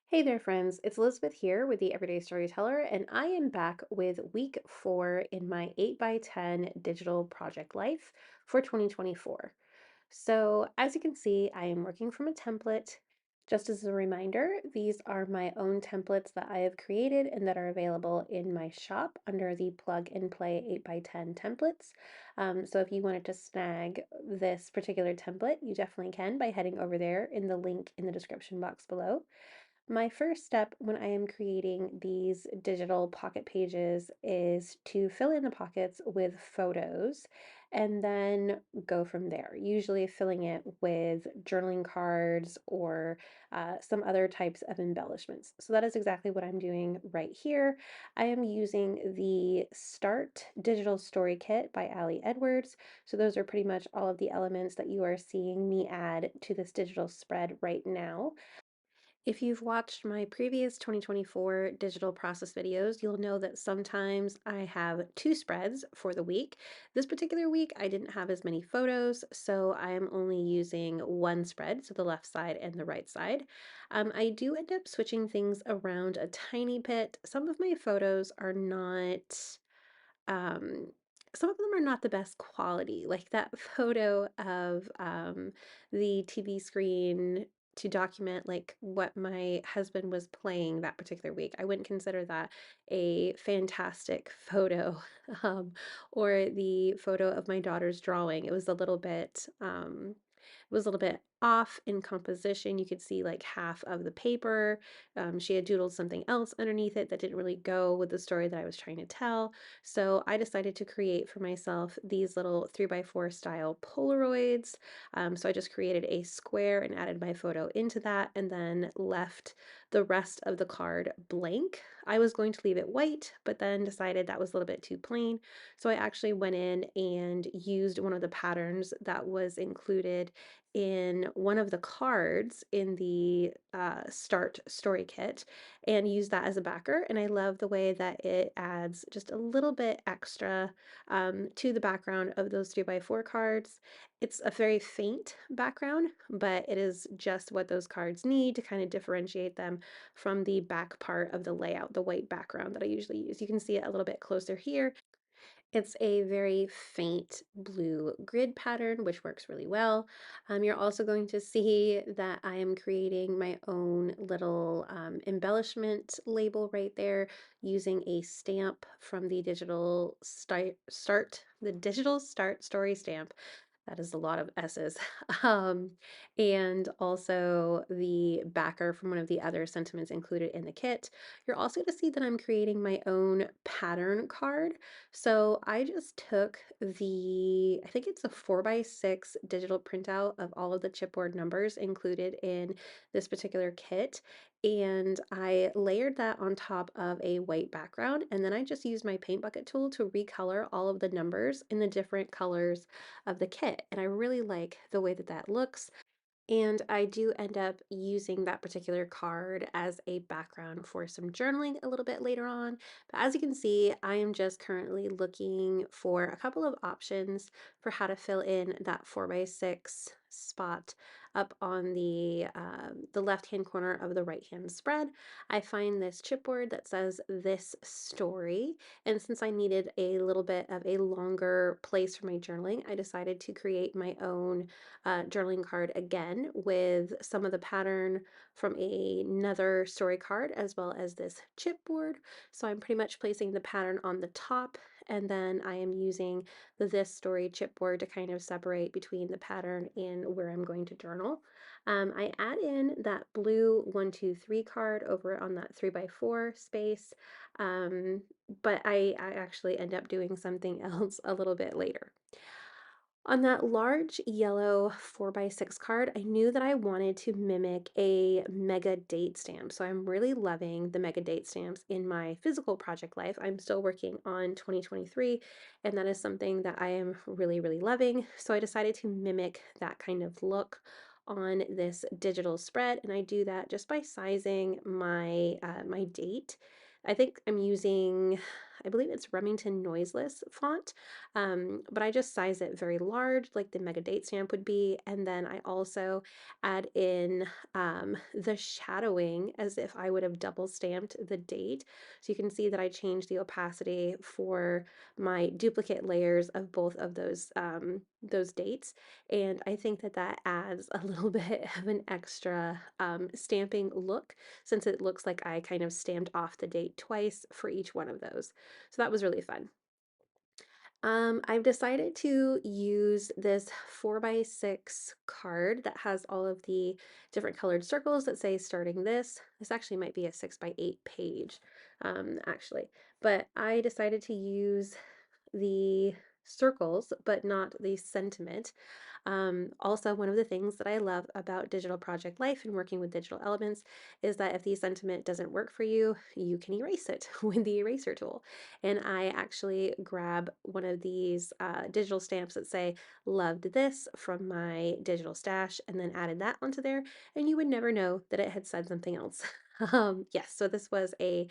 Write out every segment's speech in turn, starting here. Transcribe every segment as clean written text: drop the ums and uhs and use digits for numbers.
Hey there, friends. It's Elizabeth here with the Everyday Storyteller, and I am back with week 4 in my 8 by 10 digital project life for 2024. So, as you can see, I am working from a template. Just as a reminder, these are my own templates that I have created and that are available in my shop under the Plug and Play 8 by 10 templates. So, if you wanted to snag this particular template, you definitely can by heading over there in the link in the description box below. My first step when I am creating these digital pocket pages is to fill in the pockets with photos and then go from there, usually filling it with journaling cards or some other types of embellishments. So that is exactly what I'm doing right here. I am using the Start Digital Story Kit by Ali Edwards. So those are pretty much all of the elements that you are seeing me add to this digital spread right now. If you've watched my previous 2024 digital process videos, you'll know that sometimes I have two spreads for the week. This particular week, I didn't have as many photos, so I am only using one spread, so the left side and the right side. I do end up switching things around a tiny bit. Some of my photos are not um, some of them are not the best quality. Like that photo of the TV screen to document like what my husband was playing that particular week. I wouldn't consider that a fantastic photo. Or the photo of my daughter's drawing. It was a little bit off in composition. You could see like half of the paper. She had doodled something else underneath it that didn't really go with the story that I was trying to tell. So I decided to create for myself these little 3x4 style Polaroids. So I just created a square and added my photo into that and then left the rest of the card blank. I was going to leave it white, but then decided that was a little bit too plain. So I actually went in and used one of the patterns that was included in one of the cards in the Start Story Kit and use that as a backer. And I love the way that it adds just a little bit extra to the background of those 3x4 cards. It's a very faint background, but it is just what those cards need to kind of differentiate them from the back part of the layout, the white background that I usually use. You can see it a little bit closer here. It's a very faint blue grid pattern, which works really well. You're also going to see that I am creating my own little embellishment label right there using a stamp from the the digital start story stamp. That is a lot of S's. And also the backer from one of the other sentiments included in the kit. You're also going to see that I'm creating my own pattern card. So I just took I think it's a 4x6 digital printout of all of the chipboard numbers included in this particular kit. And I layered that on top of a white background. And then I just used my paint bucket tool to recolor all of the numbers in the different colors of the kit. And I really like the way that that looks. And I do end up using that particular card as a background for some journaling a little bit later on. But as you can see, I am just currently looking for a couple of options for how to fill in that 4x6 spot up on the left-hand corner of the right-hand spread. I find this chipboard that says "This Story," and since I needed a little bit of a longer place for my journaling, I decided to create my own journaling card again with some of the pattern from another story card as well as this chipboard. So I'm pretty much placing the pattern on the top, and then I am using the This Story chipboard to kind of separate between the pattern and where I'm going to journal. I add in that blue 1, 2, 3 card over on that 3x4 space, but I actually end up doing something else a little bit later. On that large yellow 4x6 card, I knew that I wanted to mimic a mega date stamp. So I'm really loving the mega date stamps in my physical project life. I'm still working on 2023, and that is something that I am really, really loving. So I decided to mimic that kind of look on this digital spread, and I do that just by sizing my date. I think I'm using I believe it's Remington Noiseless font, but I just size it very large, like the mega date stamp would be. And then I also add in the shadowing as if I would have double stamped the date. So you can see that I changed the opacity for my duplicate layers of both of those dates. And I think that that adds a little bit of an extra stamping look, since it looks like I kind of stamped off the date twice for each one of those. So that was really fun. I've decided to use this 4x6 card that has all of the different colored circles that say starting this. This actually might be a 6x8 page, actually. But I decided to use the circles, but not the sentiment. Also, one of the things that I love about digital project life and working with digital elements is that if the sentiment doesn't work for you, you can erase it with the eraser tool. And I actually grab one of these digital stamps that say, loved this from my digital stash, and then added that onto there, and you would never know that it had said something else. Yes, so this was a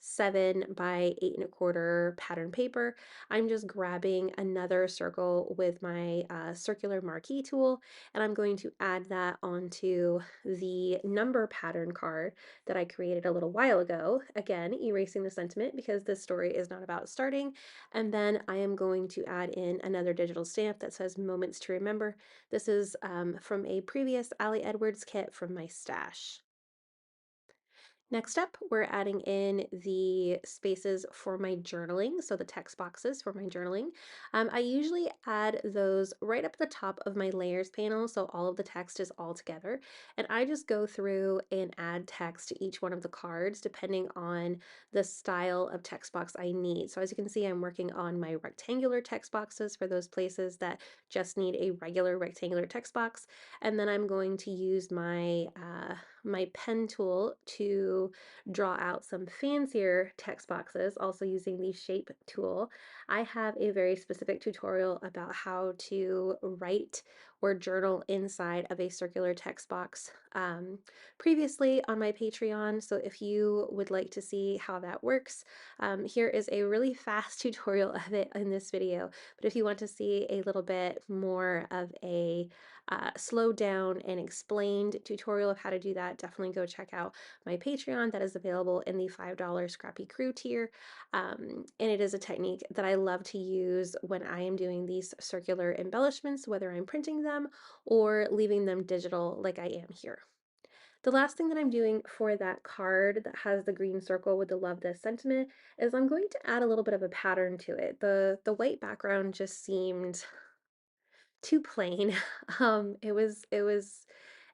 7 by 8 1/4 pattern paper. I'm just grabbing another circle with my circular marquee tool, and I'm going to add that onto the number pattern card that I created a little while ago. Again, erasing the sentiment because this story is not about starting. And then I am going to add in another digital stamp that says Moments to Remember. This is from a previous Ali Edwards kit from my stash. Next up, we're adding in the spaces for my journaling, so the text boxes for my journaling. I usually add those right up at the top of my layers panel, so all of the text is all together. And I just go through and add text to each one of the cards depending on the style of text box I need. So as you can see, I'm working on my rectangular text boxes for those places that just need a regular rectangular text box. And then I'm going to use my pen tool to draw out some fancier text boxes, also using the shape tool. I have a very specific tutorial about how to write or journal inside of a circular text box previously on my Patreon. So if you would like to see how that works, here is a really fast tutorial of it in this video. But if you want to see a little bit more of a slowed down and explained tutorial of how to do that, definitely go check out my Patreon. That is available in the $5 Scrappy Crew tier. And it is a technique that I love to use when I am doing these circular embellishments, whether I'm printing them or leaving them digital like I am here. The last thing that I'm doing for that card that has the green circle with the love this sentiment is I'm going to add a little bit of a pattern to it. The white background just seemed too plain.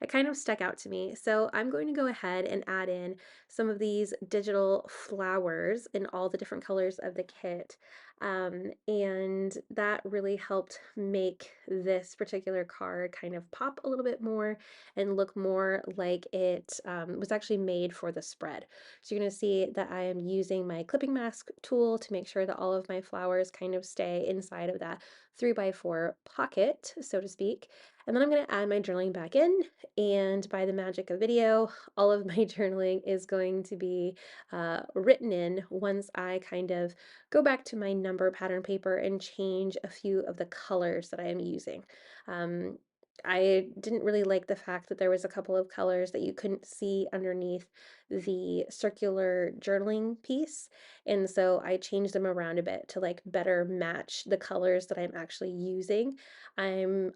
It kind of stuck out to me. So I'm going to go ahead and add in some of these digital flowers in all the different colors of the kit. And that really helped make this particular card kind of pop a little bit more and look more like it was actually made for the spread. So you're going to see that I am using my clipping mask tool to make sure that all of my flowers kind of stay inside of that 3x4 pocket, so to speak. And then I'm going to add my journaling back in, and by the magic of video, all of my journaling is going to be written in once I kind of go back to my number pattern paper and change a few of the colors that I am using. Um, I didn't really like the fact that there was a couple of colors that you couldn't see underneath the circular journaling piece. And so I changed them around a bit to like better match the colors that I'm actually using. I'm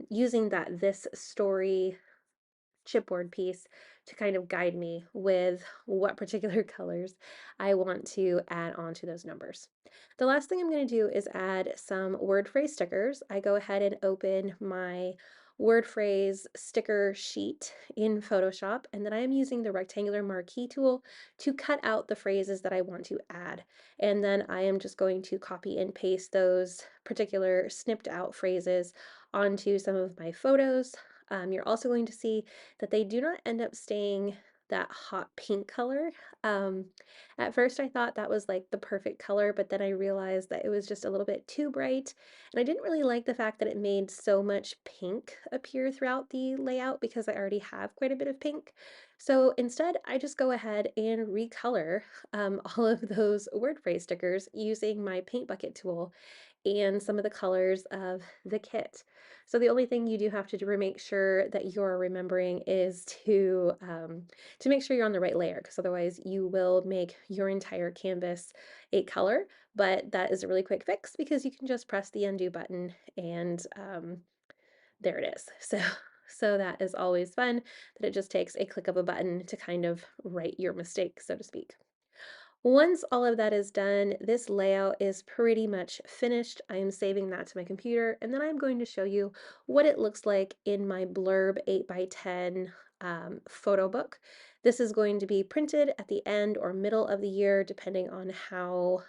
using that this story chipboard piece to kind of guide me with what particular colors I want to add onto those numbers. The last thing I'm going to do is add some word phrase stickers. I go ahead and open my word phrase sticker sheet in Photoshop, and then I am using the rectangular marquee tool to cut out the phrases that I want to add. And then I am just going to copy and paste those particular snipped out phrases onto some of my photos. You're also going to see that they do not end up staying that hot pink color. Um, at first, I thought that was like the perfect color, but then I realized that it was just a little bit too bright. And I didn't really like the fact that it made so much pink appear throughout the layout because I already have quite a bit of pink. So instead, I just go ahead and recolor all of those word phrase stickers using my paint bucket tool and some of the colors of the kit. So the only thing you do have to do to make sure that you're remembering is to make sure you're on the right layer, because otherwise you will make your entire canvas a color. But that is a really quick fix because you can just press the undo button and there it is. So that is always fun, that it just takes a click of a button to kind of right your mistake, so to speak. Once all of that is done, this layout is pretty much finished. I am saving that to my computer, and then I'm going to show you what it looks like in my Blurb 8x10 photo book. This is going to be printed at the end or middle of the year, depending on how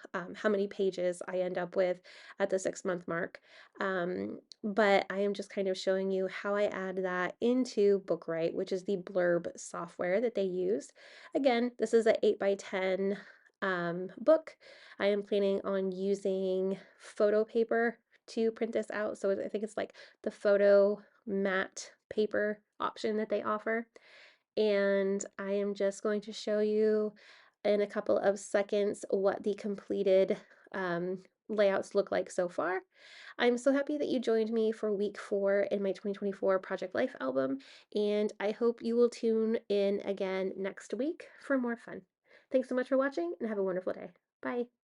many pages I end up with at the 6-month mark. But I am just kind of showing you how I add that into Bookwrite, which is the Blurb software that they use. Again, this is an 8x10 book. I am planning on using photo paper to print this out. So I think it's like the photo matte paper option that they offer. And I am just going to show you in a couple of seconds what the completed um, layouts look like so far. I'm so happy that you joined me for week 4 in my 2024 Project Life album, and I hope you will tune in again next week for more fun. Thanks so much for watching and have a wonderful day. Bye.